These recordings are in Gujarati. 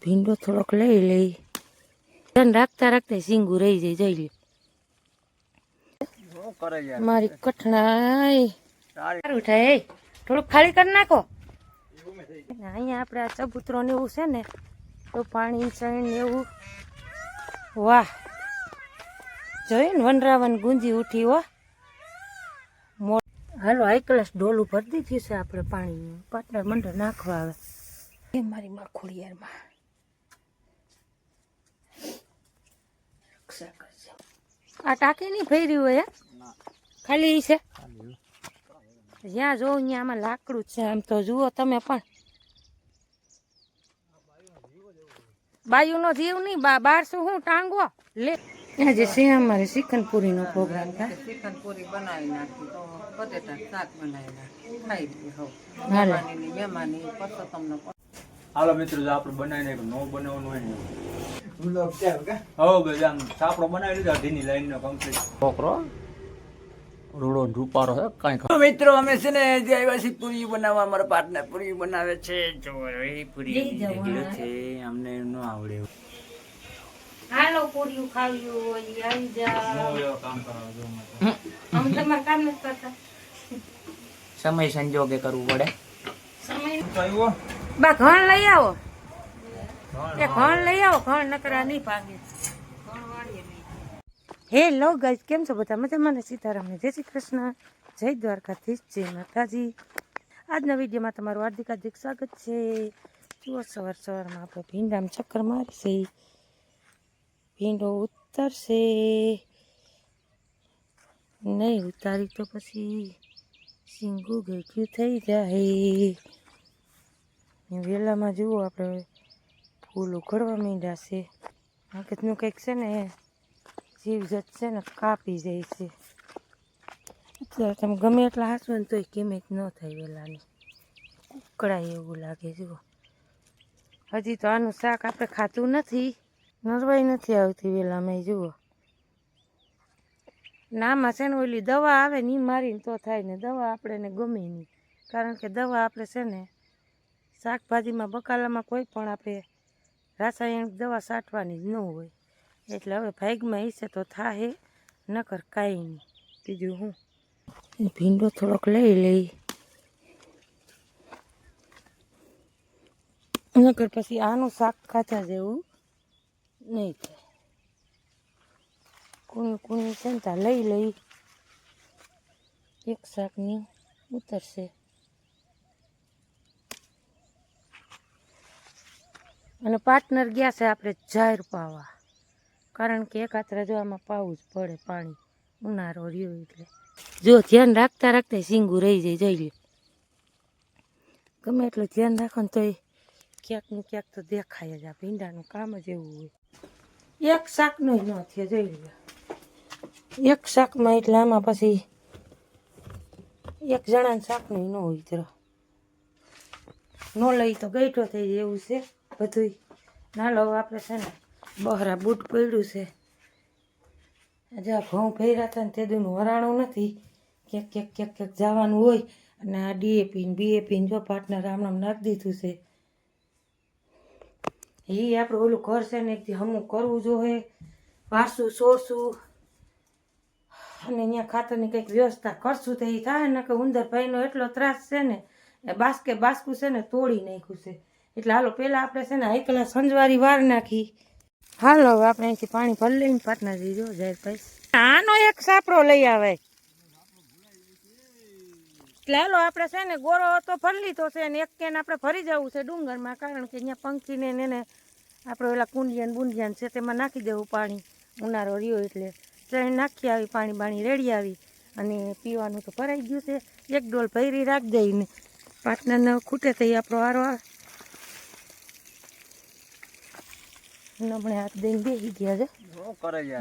ભીંડો થોડોક લઈ લઈ, ધ્યાન રાખતા રાખતા સિંગું રહી જાય. જોઈ લે મારી કઠણાઈ સારું થાય. થોડુંક ખાલી કરી નાખો. અહીંયા આપણે આ ચબૂતરો ને એવું છે ને તો પાણી ચણ ને એવું. વાહ, જોઈ ને વનરાવન ગુંજી ઉઠી હો. હાલો હાઈ ક્લાસ ડોલું ભરી દીધું છે આપણે પાણી. પાટનર મંડળ નાખવા આવે એ મારી માં ખોડિયારમાં. આ ટાંકી નહીં ભરી હોય ખાલી છે. જ્યાં જોઉં ત્યાં આમાં લાકડું છે. આમ તો જુઓ તમે પણ. બાયુનો જીવ નહીં, બારસું હું ટાંગવો લે. આજે છે અમારે ચિકનપુરીનો પ્રોગ્રામ થાય. ચિકનપુરી બનાવી નાખી તો બટેટા શાક બનાવી નાખી ખાઈ લઈએ. હાલો મહેમાની પછી તમને હાલો મિત્રો, જો આપણે બનાવીને નો બનાવવાનું હોય ને હવે ભાઈ આમ સાપડો બનાવી લીધો અઢીની લાઈન નો કમ્પ્લીટ. છોકરો રૂડો રૂપારો હે કાંઈ. મિત્રો અમે છે ને જે આવ્યા છીએ પૂરી બનાવવા. અમારા પાર્ટનર પૂરી બનાવે છે. જો એ પૂરી છે અમને ન આવડે. હાલો પૂરીયું ખાવ્યું હોય આવી જા. કામ કરાવો આમ તમારે કામ નથી કરતા. સમય સંજોગે કરવું પડે. સમય બા ઘણ લઈ આવો. એ ઘણ લઈ આવો. ઘણ નકરા નહીં ભાંગે. હેલો ગાઈસ, કેમ છો બધા? મજામાં ને? સીતારામને જય શ્રી કૃષ્ણ, જય દ્વારકાધીશ, જય માતાજી. આજના વિડીયોમાં તમારું હાર્દિક હાર્દિક સ્વાગત છે. જુઓ સવાર સવારમાં આપણે ભીંડામાં ચક્કર મારશે. ભીંડો ઉતરશે નહીં, ઉતારી તો પછી સિંગું ગેઠ્યું થઈ જાય. વેલામાં જુઓ આપણે ફૂલ ઉખડવા માંડ્યા છે. આગળનું કંઈક છે ને જીવજત છે ને કાપી જાય છે. એટલે તમે ગમે એટલા હાંસવો ને તોય કિંમત ન થાય વેલાની. ઉકળાય એવું લાગે. જુઓ હજી તો આનું શાક આપણે ખાતું નથી. નરવાઈ નથી આવતી વેલામાં. જુઓ નામાં છે ને ઓલી દવા આવે ને એ મારીને તો થાય ને. દવા આપણે ને ગમે નહીં, કારણ કે દવા આપણે છે ને શાકભાજીમાં બકાલામાં કોઈ પણ આપણે રાસાયણિક દવા છાંટવાની જ ન હોય. એટલે હવે ભાગમાં ઈસે તો થાહે, નકર કાંઈ નહીં. બીજું હું ભીંડો થોડોક લઈ લઈ, નકર પછી આનું શાક ખાતા જેવું નહીં થાય. કુણી કુણી છે ને ત્યાં લઈ લઈ. એક શાકની ઉતરશે. અને પાર્ટનર ગયા છે આપણે જાહેર પાવા, કારણ કે એકાત્રા જો આમાં પાવું જ પડે પાણી. ઉનાળો રહ્યો એટલે જો ધ્યાન રાખતા રાખતા સિંગું રહી જાય. જોઈ લે ગમે એટલું ધ્યાન રાખો ને તોય ક્યાંક ને ક્યાંક તો દેખાય જ. આ ભીંડાનું કામ જ એવું હોય. એક શાકનું ન થયો. જોઈ લે એક શાકમાં એટલે આમાં પછી એક જણાને શાકનું ન હોય. તરો ન લઈ તો ગઈઠો થઈ જાય એવું છે બધું. નાલો આપણે છે ને બહરા બૂટ પડ્યું છે. જ્યાં ઘઉં ભર્યા હતા ને તે દૂનું વરાણું નથી. ક્યાંક ક્યાંક ક્યાંક ક્યાંક જવાનું હોય. અને આ ડીએપી ને બીએપી જો પાર્ટનર આમણામ નાખી દીધું છે. એ આપણે ઓલું ઘર છે ને એકથી હમું કરવું જોઈએ. વાસું સોરશું અને અહીંયા ખાતરની કંઈક વ્યવસ્થા કરશું તો એ થાય ને. કે ઉંદરભાઈનો એટલો ત્રાસ છે ને, એ બાસ્કું છે ને તોડી નાખ્યું છે. એટલે હાલો પહેલાં આપણે છે ને એકલા સંજવારી વાર નાખી. હાલો હવે આપણે અહીંથી પાણી ભરી લઈને પાટના જઈ જો જાય પૈસ. આનો એક સાપડો લઈ આવે. એટલે હાલો આપણે છે ને ગોળો તો ભરી લીધો છે ને એક કેન આપણે ભરી જવું છે ડુંગરમાં, કારણ કે અહીંયા પંખીને એને આપણે ઓલા કુંડિયાન બુંડિયાન છે તેમાં નાખી દેવું પાણી. ઉનાળો રહ્યો એટલે ટ્રેન નાખી આવી, પાણી બાણી રેડી આવી. અને પીવાનું તો ભરાઈ ગયું છે. એક ડોલ ભરી રાખી દઈને પાટનરને ખૂટે તો આપણો આરો હમણાં હાથ દઈને બેસી ગયા છે.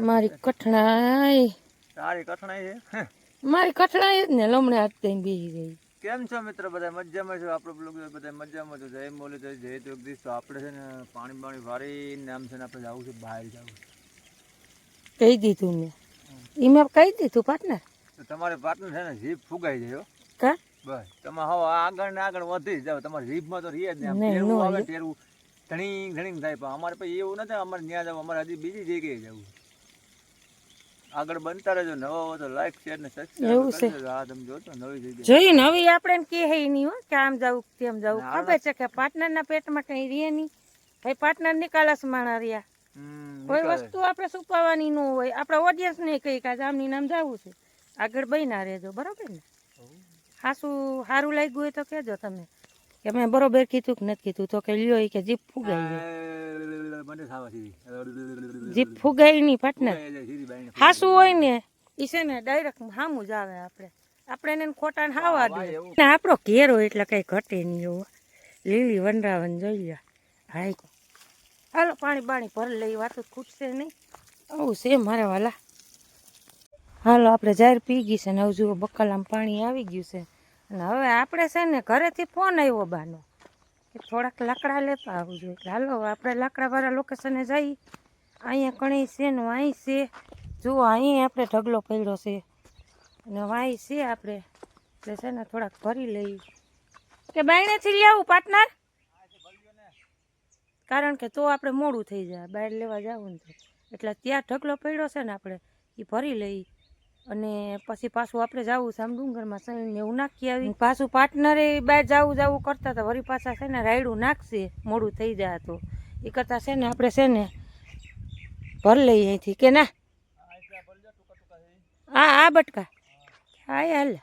મારી કઠણાઈ તારી કઠણાઈ છે. મારી કઠણાઈ જ ને લમણે હાથ દઈને બેસી ગઈ. કેમ છો મિત્રો? બધા મજામાં છો? આપણો બ્લોગ બધા મજામાં છો. જય મોલે જય જગદીશ. તો આપણે છે ને પાણી બાણી ભરીને આમ છે ને આપણે જવું છે બહાર. જવું કહી દીધું મેં. એ મેં કહી દીધું પાર્ટનર. તો તમારે પાર્ટનર છે ને જીભ ફુગાઈ જાય કા બસ તમે હવે આગળ ને આગળ વધી જાવ. તમારી જીભમાં તો રીએ જ ને. નહીં, ટેરવું નો આવે રે. ટેરવું ધણી થાય પણ અમારે પછી એવું નથી અમારે ત્યાં જવું અમારે હજી બીજી જગ્યાએ જવું આગળ બનતા રહેજો નવા હોય તો લાઈક શેર ને એવું સબસ્ક્રાઇબ છે. કરજો હા તમે જોતો નવી જગ્યાએ જોઈએ ને હવે આપણે કે હે નહીં હો કે આમ જાવું કે તેમ જાવું ખબર છે કે પાર્ટનરના પેટમાં કઈ રહે નહીં ભાઈ પાર્ટનર નિકાલસ માણા રહ્યા કોઈ વસ્તુ આપણે છુપાવવાની ન હોય આપણા ઓડિયન્સ ને કહી કે આમની નામ જવું છે આગળ બન્યા રહેજો બરોબર ને સારું લાગ્યું હોય તો કહેજો તમે કે મેં બરોબર કીધું કે નથી કીધું તો કે લ્યો ઈ કે જીપ ફુગાઈ જાય મને થાવા સીધી જીપ ફુગાઈ નહીં પાર્ટનર હાસું હોય ને ઈ છે ને ડાયરેક્ટ સામું જ આવે આપણે એને ખોટા ને હાવા દે ને આપણો ઘેર હોય એટલે કઈ ઘટે નહીં એવો લીલી વનરાવન જોઈ લે હાય હાલો પાણી બાણી ભર લઈ વાતો ખૂટશે નહીં આવું છે મારા વાલા હાલો આપણે જાહેર પી ગઈ છે ને હવે જુઓ બકાલામાં પાણી આવી ગયું છે અને હવે આપણે છે ને ઘરેથી ફોન આવ્યો બાનો કે થોડાક લાકડા લેતા આવવું જોઈએ એટલે હાલો આપણે લાકડાવાળા લોકેશને જઈ અહીંયા કણી છે ને અહીં છે જુઓ અહીં આપણે ઢગલો પડ્યો છે અને વાંઈ છે આપણે એટલે છે ને થોડાક ભરી લઈ કે બાયણેથી લઈ આવું પાર્ટનર કારણ કે તો આપણે મોડું થઈ જાય બહાર લેવા જવું ને એટલે ત્યાં ઢગલો પડ્યો છે ને આપણે એ ભરી લઈ અને પછી પાછું આપણે જવું છે આમ ડુંગરમાં સહીને એવું નાખી આવી પાછું પાર્ટનરે બહાર જવું કરતા હતા વળી પાછા છે ને રાયડું નાખશે મોડું થઈ જાય તો એ કરતાં છે ને આપણે છે ને ભર લઈએ અહીંથી કે ના આ બટકા હા હાલે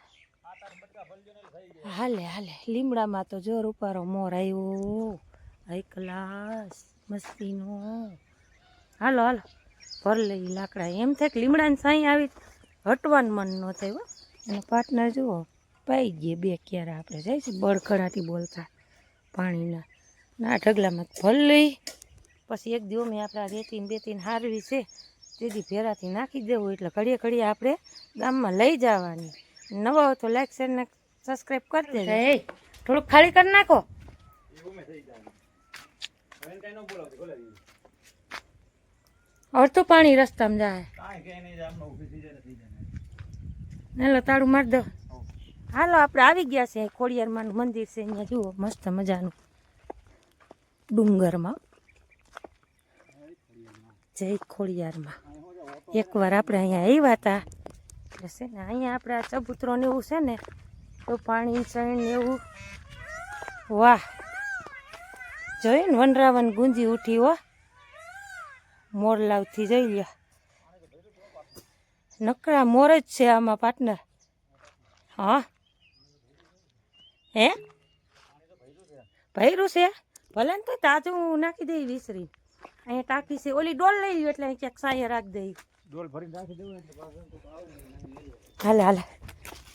હાલે હાલે લીમડામાં તો જોર ઉપારો મોર આવ્યો હાઈ ક્લાસ મસ્તીનો હાલો હાલો ભર લઈ લાકડા એમ થાય કે લીમડાની સાઈ આવી હટવાનું મન ન થાય હો અને પાર્ટનર જુઓ પાઈ ગયે બે ક્યારે આપણે જાય છે બળખણાથી બોલતા પાણીના ના ઢગલામાં ભર લઈ પછી એક દિવસ મેં આપણા રેતીને બેતીને હારવી છે તેથી ભેરાથી નાખી દેવું એટલે ઘડીએ ઘડીએ આપણે ગામમાં લઈ જવાની નવા હોય તો લાઈક શેર ને સબસ્ક્રાઈબ કરી દેજો એ થોડુંક ખાલી કરી નાખો અડધું પાણી રસ્તામાં જાય હાલો તાળું મારી દો હાલો આપણે આવી ગયા છે ખોડિયારમાંનું મંદિર છે અહીંયા જુઓ મસ્ત મજાનું ડુંગરમાં જય ખોડિયારમાં એકવાર આપણે અહીંયા આવ્યા હતા એટલે છે ને અહીંયા આપણે આ ચબૂતરો ને એવું છે ને તો પાણી ચણ ને એવું વાહ જોઈ ને વનરાવન ગુંજી ઉઠી હો મોરલાવથી જોઈ લ્યો નકરા મોર જ છે આમાં પાર્ટનર હા હે ભૈરું છે ભલે ને તો તાજું નાખી દઈ વિસરી અહીંયા ટાંકી છે ઓલી ડોલ લઈ લ્યો એટલે ક્યાંક સાંયે રાખી દઈ ડોલ ભરીને રાખી દેવું હાલે હાલે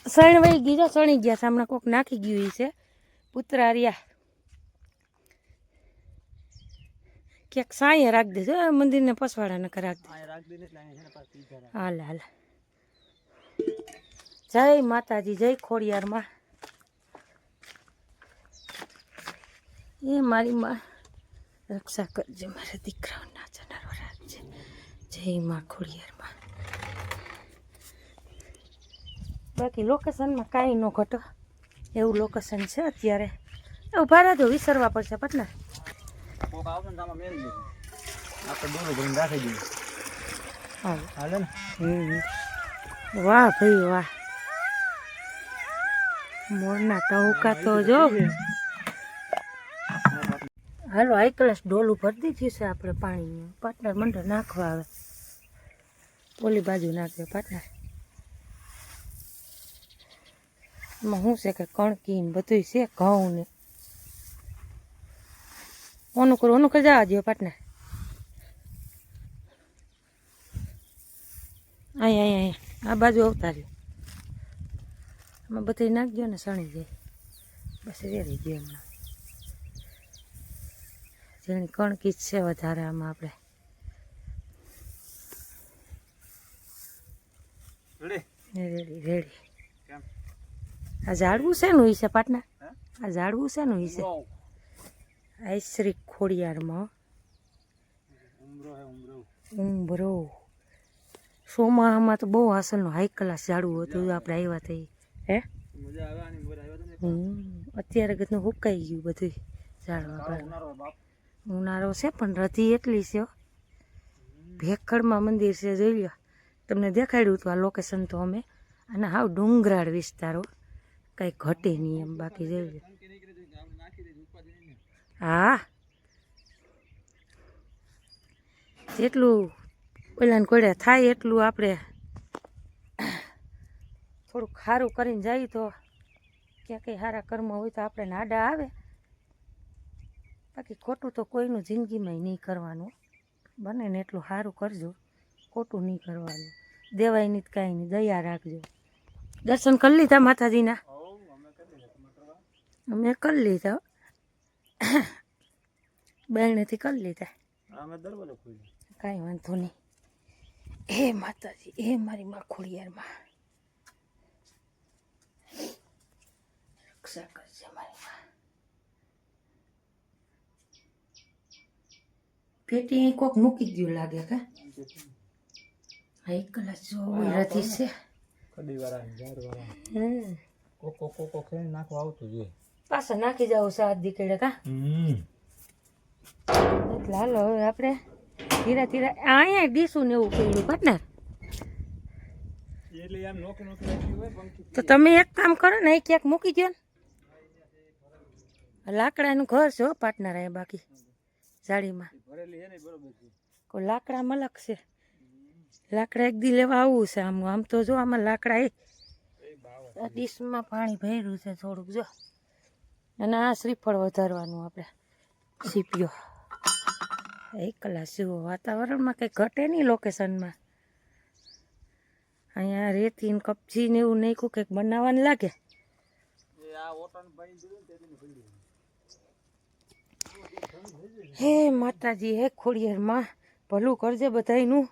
સણ વહી ગઈ જો સણી ગયા છે હમણાં કોક નાખી ગયું છે પુતરા રહ્યા ક્યાંક સાંયે રાખી દેજો મંદિરને પસવાડા નકર રાખી દે હાલે હાલે જય માતાજી જય ખોડિયારમાં એ મારી માં રક્ષા કરજે મારા દીકરાઓના જનારો રાખજે જય માં ખોડિયારમાં બાકી લોકેશનમાં કાંઈ ન ઘટો એવું લોકેશન છે અત્યારે ઉભા રહેજો વિસરવા પડશે પટના કોક આવશે ને આમાં મેળી દેજો આપણે ડોલો ભરીને રાખી દઈએ હાલે ને વાહ ભાઈ વાહ મોરના ટહુકા તો જો હાલો હાઈ ક્લાસ ડોલું ભરી દીધું છે આપણે પાણી પાર્ટનર મંડળ નાખવા આવે ઓલી બાજુ નાખે પાર્ટનર એમાં શું છે કે કણકી ને બધું છે ઘઉં ને ઓનું કરી જવા દો પાર્ટનર અહીંયા આ બાજુ અવતાર્યું આમાં બધું નાખજો ને સણી જાય બસ વેરી ગયો એમનો જેની કણકી જ છે વધારે આમાં આપણે રેડી રેડી આ ઝાડવું શેનું છે પાટના આ ઝાડવું શેનું છે આ શ્રી ખોડિયારમાં ઉંબરો સોમાહામાં તો બહુ અસલનું હાઈ ક્લાસ ઝાડવું હતું આપણે આવ્યા થઈ હે અત્યારે ગતનું હુકાઈ ગયું બધું ઝાડવા ઉનાળો છે પણ રધી એટલી છે હો. ભેખડમાં મંદિર છે, જોઈ લો. તમને દેખાડ્યું હતું આ લોકેશન તો અમે. અને હાવ ડુંગરાળ વિસ્તારો, કંઈ ઘટે નહીં એમ. બાકી જોઈ લો. હા, જેટલું ઓલાને કોડે થાય એટલું આપણે થોડુંક સારું કરીને જઈએ તો ક્યાં કંઈ સારા કર્મ હોય તો આપણે નાડા આવે. બાકી ખોટું તો કોઈનું જિંદગીમાં નહીં કરવાનું. બને ને એટલું સારું કરજો, ખોટું નહીં કરવાનું. દેવાય નહીં કાંઈ નહીં, દયા રાખજો. દર્શન કરી લીધા માતાજીના? અમે કરી લીધા, બહેનેથી કરી લીધા. કાંઈ વાંધો નહીં. હે માતાજી, હે મારી માં ખોડિયારમાં, રક્ષા કરજે મારી માં. પેટી અહીં કોક મૂકી ગયું લાગે કા? હા, એક કલાક જો રથી છે. પાછા નાખી જાવ સાત દીકડે કા? એટલે હાલો હવે આપણે ધીરે ધીરે અહીંયા ડીશું ને એવું કર્યું પાર્ટનર. તો તમે એક કામ કરો ને, ક્યાંક મૂકી દો ને. લાકડાનું ઘર છે હો પાર્ટનર અહીંયા. બાકી જાળીમાં કોઈ લાકડા મલક છે. લાકડા એક દી લેવા આવવું છે. આમ તો જો આમાં લાકડા એ ડીશમાં પાણી ભર્યું છે થોડુંક જો. અને આ શ્રીફળ વધારવાનું આપણે સીપ્યો. એક કલાક જેવું વાતાવરણમાં કંઈ ઘટે નહીં લોકેશનમાં. અહીંયા રેતી ને કપચી ને એવું નાખ્યું કંઈક બનાવવાનું લાગે. હે માતાજી, હે ખોડિયારમાં, ભલું કરજે બધાયનું.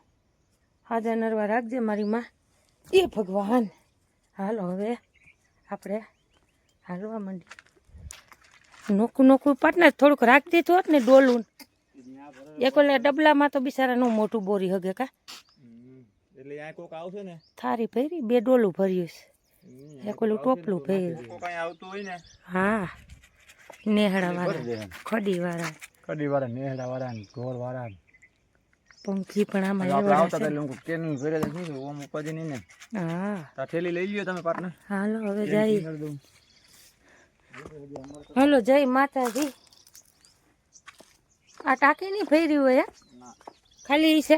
હાજર નરવા રાખજે મારી માં. એ ભગવાન. હાલો હવે આપણે હાલવા માંડી. નોખું નોખું પાટને થોડુંક રાખી દીધું હોત ને ડોલું. એક ઓલા ડબલામાં તો બિચારાનું મોટું બોરી હગે કા? એટલે આ કોક આવશે ને, થારી ભરી 2 ડોલું ભર્યું છે. એક ઓલું ટોપલું ભર્યું. કઈ આવતું હોય ને. હા, નેહડા વાળા, ખડી વાળા, નેહડા વાળા, ઢોર વાળા, પંખી પણ આમાં આવતા એટલે હું કેનું ભરે છે ઓમ ઉપાજી નહીં ને. હા, આ થેલી લઈ લ્યો તમે પાર્ટનર. હાલો હવે જઈ. હાલો જય માતાજી. આ ટાંકી નહીં ભરી હોય ખાલી છે.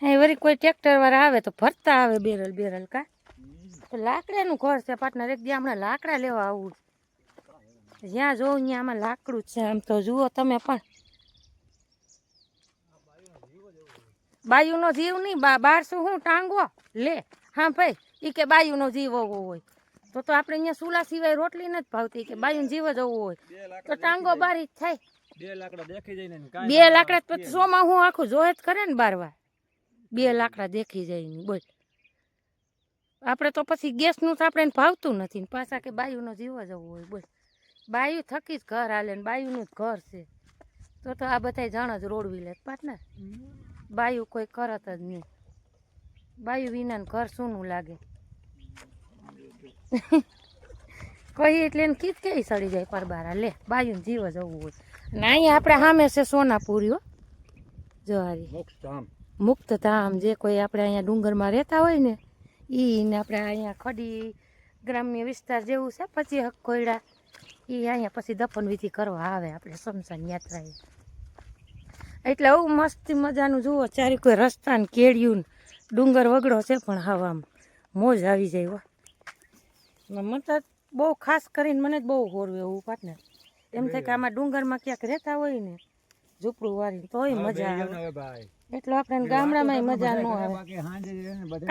હે વળી કોઈ ટ્રેક્ટર વાળા આવે તો ભરતા આવે બેરલ કા? તો લાકડાનું ઘર છે પાર્ટનર. એક દી હમણાં લાકડા લેવા આવું. જ્યાં જોઉં ત્યાં આમાં લાકડું જ છે. આમ તો જુઓ તમે પણ. બાયુનો જીવ નહીં, 1200 હું ટાંગો લે. હા ભાઈ, એ કે બાયુનો જીવ હોવો હોય તો આપણે અહીંયા સુલા સિવાય રોટલી નથી ભાવતી. કે બાયુનો જીવ જ હોવો હોય તો ટાંગો બારી જ થાય. 2 લાકડા દેખી જાય ને. 2 લાકડા પછી સોમાં હું આખું જોહે જ કરે ને 12 વાર. 2 લાકડા દેખી જાય ને બોલ. આપણે તો પછી ગેસનું તો આપણે ભાવતું નથી ને પાછા કે બાયુનો જીવ જ હોવો હોય. બોલ, બાયુ થકી જ ઘર હાલે ને બાયુનું જ ઘર છે. તો આ બધા જણ જ રોડવી લે પાર્ટનર. બાયુ કોઈ કરત જ નહીં. બાયુ વિનાનું ઘર સૂનું લાગે. કહી એટલે એને કીધ કઈ સડી જાય પરબારા લે. બાયુને જીવ જ હોવું હોય. ને અહીંયા આપણે સામે છે સોનાપુરી. જવારી મુક્તધામ. જે કોઈ આપણે અહીંયા ડુંગરમાં રહેતા હોય ને ને આપણે અહીંયા ખડી ગ્રામ્ય વિસ્તાર જેવું છે 25 કોયડા. અહીંયા પછી દફન વિધિ કરવા આવે આપણે શમશાન યાત્રાએ. એટલે આવું મસ્ત મજાનું જુઓ. ચારે કોઈ રસ્તા ને કેળિયું ને ડુંગર વગડો છે પણ હવામાં મોજ આવી જાય. હો મને તો બહુ ખાસ કરીને મને જ બહુ હોરવે એવું પાર્ટનર. એમ થાય કે આમાં ડુંગરમાં ક્યાંક રહેતા હોય ને ઝૂંપડું વાળી તોય મજા આવે. એટલે આપણે ગામડામાં મજા ન આવે.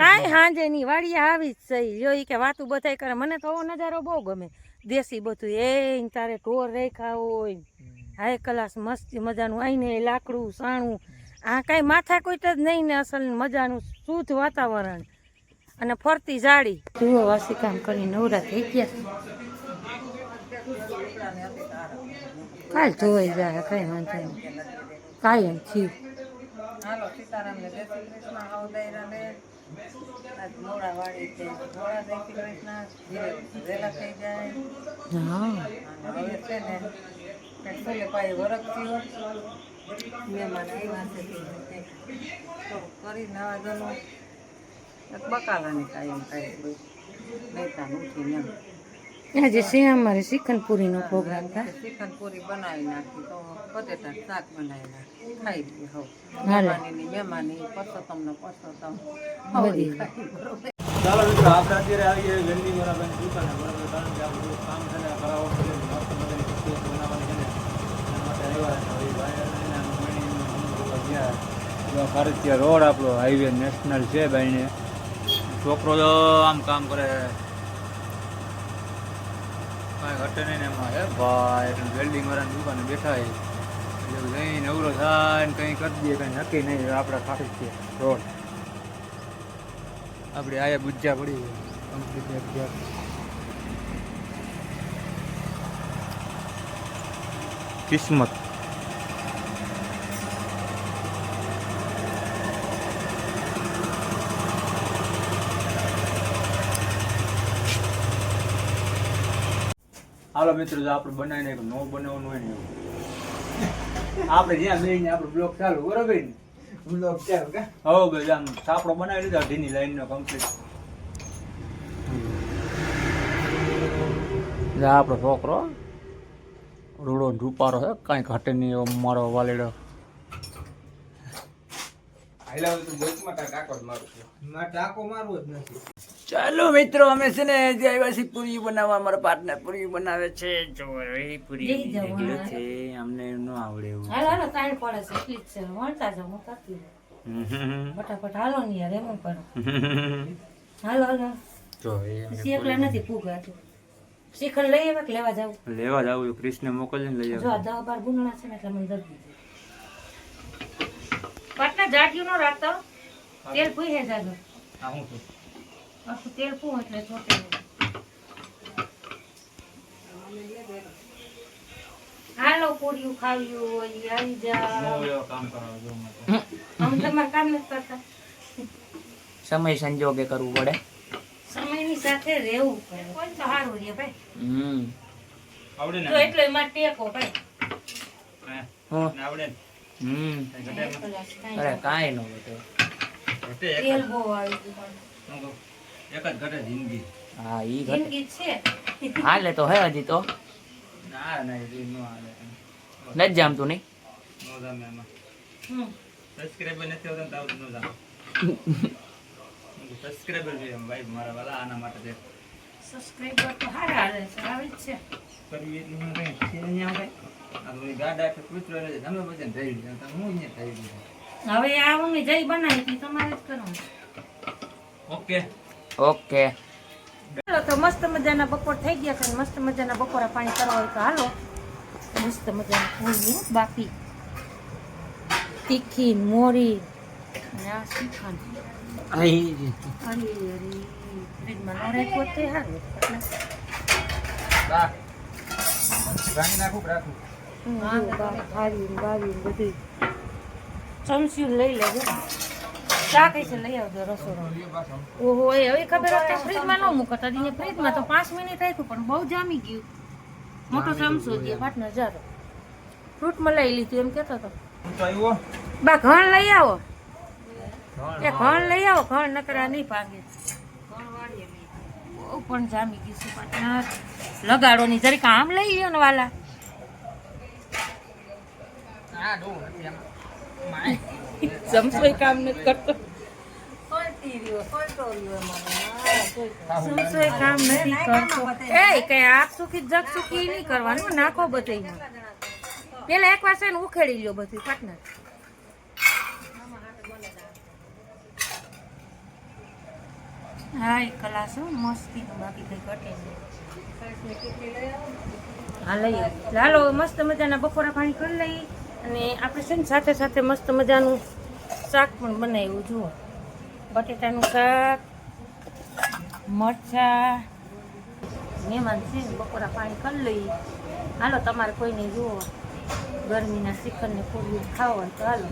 કાંઈ હાંજે નહીં, વાડીએ આવી જ સહી. જો કે વાતું બધાય કરે. મને તો આવો નજારો બહુ ગમે. દેશી બધું એ તારે ઢોર રેખા હોય, હાઈ ક્લાસ મસ્તી મજાનું. આઈને લાકડું સાણું. આ કાંઈ માથા કોઈ જ નહીં ને. અસલ મજાનું શુદ્ધ વાતાવરણ અને ફરતી જાળી. જુઓ વાસી કામ કરી નવરા થઈ ગયા. કાલ ધોઈ જાય, કઈ વાંધો નહીં. કાયમ થયું. હાલો સીતારામને જય શ્રી કૃષ્ણ. આવદાયરાને આજ મોડા વાળી છે. મોડા જય શ્રી કૃષ્ણ. ધીરે વહેલા થઈ જાય. હા, અને હવે છે ને છેલ્લે પાછી વરખતી હોય મહેમાન આવ્યા છે તે થોડુંક કરી નાવા જવાનું એક બકાલાની કાંઈ એમ કાંઈ લેતા ઉઠીને એમ આજે છે અમારે શ્રીખંડપુરીનો પ્રોગ્રામ था ચિકન પૂરી બનાવી નાખી તો બટેટા શાક બનાવી નાખી ખાઈ લઈએ હવે હાલે. મહેમાની પસો તમને પસો તમે બધી. ચાલો મિત્રો આપણે અત્યારે આવીએ વેલ્ડિંગ વાળા બેન દુકાને બરાબર કારણ કે આપણું કામ છે ને કરાવવાનું છે મસ્ત મજાની કસ્તુરી બનાવવાની છે ને એના માટે આવ્યા છે હવે ભાઈ લઈને આમ મળીને અમે લોકો ગયા જો ભારતીય રોડ આપણો હાઈવે નેશનલ છે ભાઈને છોકરો તો આમ કામ કરે કાંઈ ઘટે નહીં ને એમાં હે ભાઈ વેલ્ડિંગ વાળાની દુકાને બેઠા છે એટલે જઈને અવરો થાય ને કંઈ કરી દઈએ કંઈ નક્કી નહીં આપણે ખાલી જ છે રોડ આપણે આયા બુજ્જા પડી કમ્પ્લીટ કિસ્મત હાલો મિત્રો જો આપણે બનાવીને એક નો બનાવવાનું હોય ને આપણે જ્યાં બેહીને આપણો બ્લોક ચાલુ બરોબર ને બ્લોક ચાલુ કે હવે ભાઈ આમ સાપડો બનાવી લીધો અઢીની લાઈનનો કમ્પ્લીટ આપણો છોકરો રૂડો રૂપારો છે કાંઈ ઘટે નહીં એવો મારો વાલેડો ચાલો મિત્રો અમે છે ને જે આવ્યા છીએ પૂરી બનાવવા અમારા પાર્ટનર પૂરી બનાવે છે જો એ પૂરી લઈ જાઓ, નીકળ્યું છે અમને ન આવડે એવું હાલો હાલો તાણ પડે છે એટલી જ છે વણતા જાઓ હું કરતી જાઉં. ફટાફટ હાલો ને યાર એમ કરો હાલો હાલો જો એ પછી એકલા નથી પૂગાતું શ્રીખંડ લઈ આવ્યા કે લેવા જાવ લેવા જાવ કૃષ્ણ મોકલજે ને લઈ જો આ આવ 10-12 ગુંદડા છે ને એટલે મને દર્દી પાટના જાડિયું નો રાખતો તેલ પૂહે જાજો આ હું છું આખું તેલ પૂહ એટલે છોટે હાલો પૂરીયું ખાવ્યું હોય આવી જા હું એવો કામ કરાવ જો મને આમ તમારે કામ નથી કરતા સમય સંજોગે કરવું પડે. સમયની સાથે રહેવું પડે કોઈ તો સારું રે ભાઈ આવડે ને તો એટલે એમાં ટેકો ભાઈ હા, હું ને આવડે ને કંઈ ઘટે ને? અરે કાંઈ ન ઘટે. ઘટે એક તેલ જ. બહુ આવી ગયું હું કહું, એક જ ઘટે જિંદગી હા ઈ ઘટે જિંદગી છે હાલે તો હે હજી તો ના ના એ ન હાલે નથી જામતું નહીં. નો જામે એમાં હમ. સબસ્ક્રાઇબર નથી આવતા ને તો આવતું ન જામે સબસ્ક્રાઇબર જોઈએ એમ ભાઈ મારા વાલા આના માટે છે સબસ્ક્રાઇબર તો સારા હાલે છે આવી જ છે કરવી એટલું મને કંઈ છે નહીં આવે આ તો એ ગાડા એટલે કૂતરો એટલે તમે બધાને થઈ ગયું તમે હું અહીંયા થઈ ગયું હવે આ મમ્મી જઈ બનાવી હતી તમારે જ કરવાનું ઓકે ઓકે ચાલો તો મસ્ત મજાના બપોર થઈ ગયા છે મસ્ત મજાના બપોરા પાણી કરવા હોય તો હાલો મસ્ત મજાનું પૂરી બાકી તીખી મોરી અને આ શ્રીખંડ અરે ફ્રીજમાં ન રાખ્યું તે સારું રાણી નાખું રાખું બધું ચમચિયું લઈ લેજો ચા કઈ છે લઈ આવજો રસોડો ઓહો એ હવે ખબર હતી ફ્રીજમાં ન મૂકતા દીને ફ્રીજમાં તો 5 મિનિટ રાખ્યું પણ બહુ જામી ગયું મોટો ચમચો દે પાટનો જારો ફ્રૂટમાં લઈ લીધું એમ કહેતો હતો તો આવ્યો બા ઘણ લઈ આવો એ ઘણ લઈ આવો ઘણ નકરા નહીં ભાગે બહુ પણ જામી ગયું છે પાટના લગાડો ની જરીક આમ લઈ ગયો ને વાલા સમસોય કામ નથી કરતો સમસોય કામ નથી કરતો એ કઈ આપ સુખી જગ સુખી નહીં કરવાનું નાખો બધું પેલા એક વાર છે ને ઉખેડી લ્યો બધું પાટના હા એક કલાસ મસ્તી બાકી કઈ ઘટે હા લઈ હાલો મસ્ત મજાના બપોરા પાણી કરી લઈએ અને આપણે છે ને સાથે સાથે મસ્ત મજાનું શાક પણ બનાવ્યું જુઓ બટેટાનું શાક મરચાં મહેમાન છે ને બપોરા પાણી કરી લઈએ હાલો તમારે કોઈને જુઓ ગરમીના શ્રીખંડને પૂરી ખાવા હોય તો હાલો